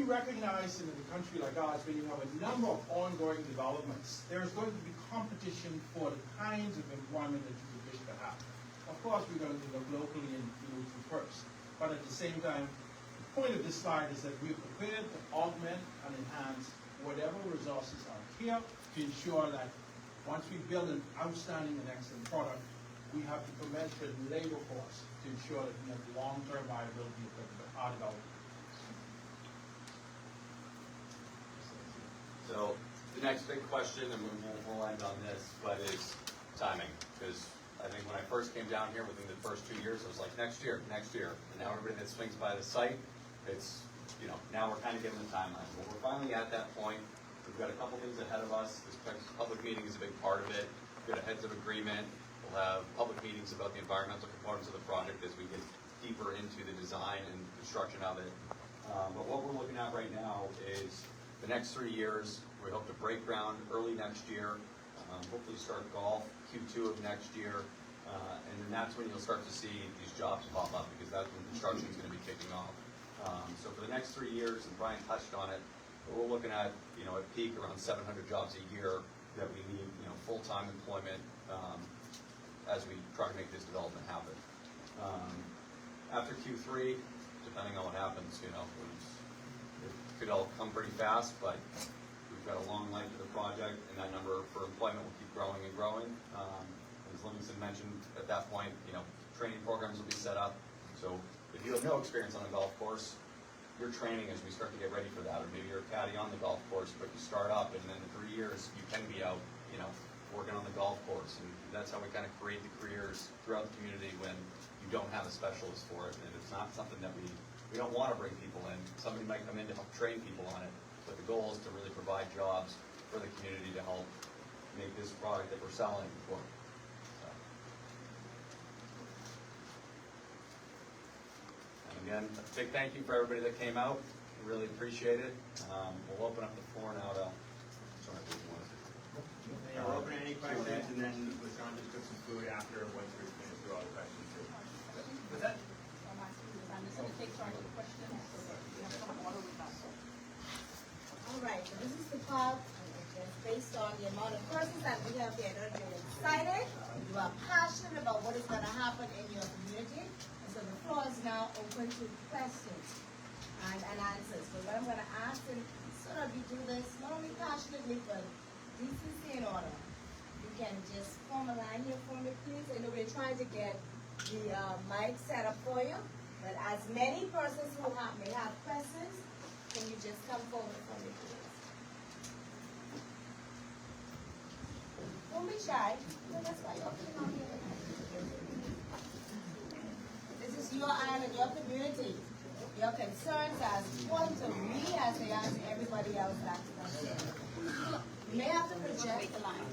we recognize in a country like ours, when you have a number of ongoing developments, there's going to be competition for the kinds of employment that you would wish to have. Of course, we're going to look locally and locally first, but at the same time, the point of this slide is that we're prepared to augment and enhance whatever resources are here to ensure that once we build an outstanding and excellent product, we have the commensurate labor force to ensure that we have long-term viability of our development. So the next big question, and we'll end on this, but is timing. Because I think when I first came down here, within the first 2 years, it was like next year. And now everybody that swings by the site, it's, now we're kind of given the timeline. But we're finally at that point. We've got a couple things ahead of us. This public meeting is a big part of it. We've got a heads of agreement. We'll have public meetings about the environmental components of the project as we get deeper into the design and construction of it. But what we're looking at right now is the next 3 years. We hope to break ground early next year. Hopefully start golf Q2 of next year. And then that's when you'll start to see these jobs pop up, because that's when construction is going to be kicking off. So for the next 3 years, and Brian touched on it, we're looking at, at peak around 700 jobs a year that we need, full-time employment as we try to make this development happen. After Q3, depending on what happens, it could all come pretty fast, but we've got a long life of the project, and that number for employment will keep growing and growing. As Livingston mentioned, at that point, training programs will be set up. So if you have no experience on a golf course, your training as we start to get ready for that, or maybe you're a caddy on the golf course, but you start up, and then in 3 years you can be out, working on the golf course, and that's how we kind of create the careers throughout the community when you don't have a specialist for it, and it's not something that we don't want to bring people in. Somebody might come in to help train people on it, but the goal is to really provide jobs for the community to help make this product that we're selling work. Again, a big thank you for everybody that came out. We really appreciate it. We'll open up the floor now to. We'll open any questions, and then LaShawn just cook some food after once we're finished through all the questions. What's that? I'm just going to take charge of the questions. All right, so this is the part based on the amount of persons that we have here. You're excited, you are passionate about what is going to happen in your community. So the floor is now open to questions and answers. So what I'm going to ask, and sort of you do this not only passionately, but decency and order. You can just form a line here for me, please. I know we're trying to get the mic set up for you, but as many persons who may have questions, can you just come forward for me, please? Don't be shy. No, that's why you're putting on here. This is your island, your community. Your concerns are as important to me as they are to everybody else that's here. You may have to project the line.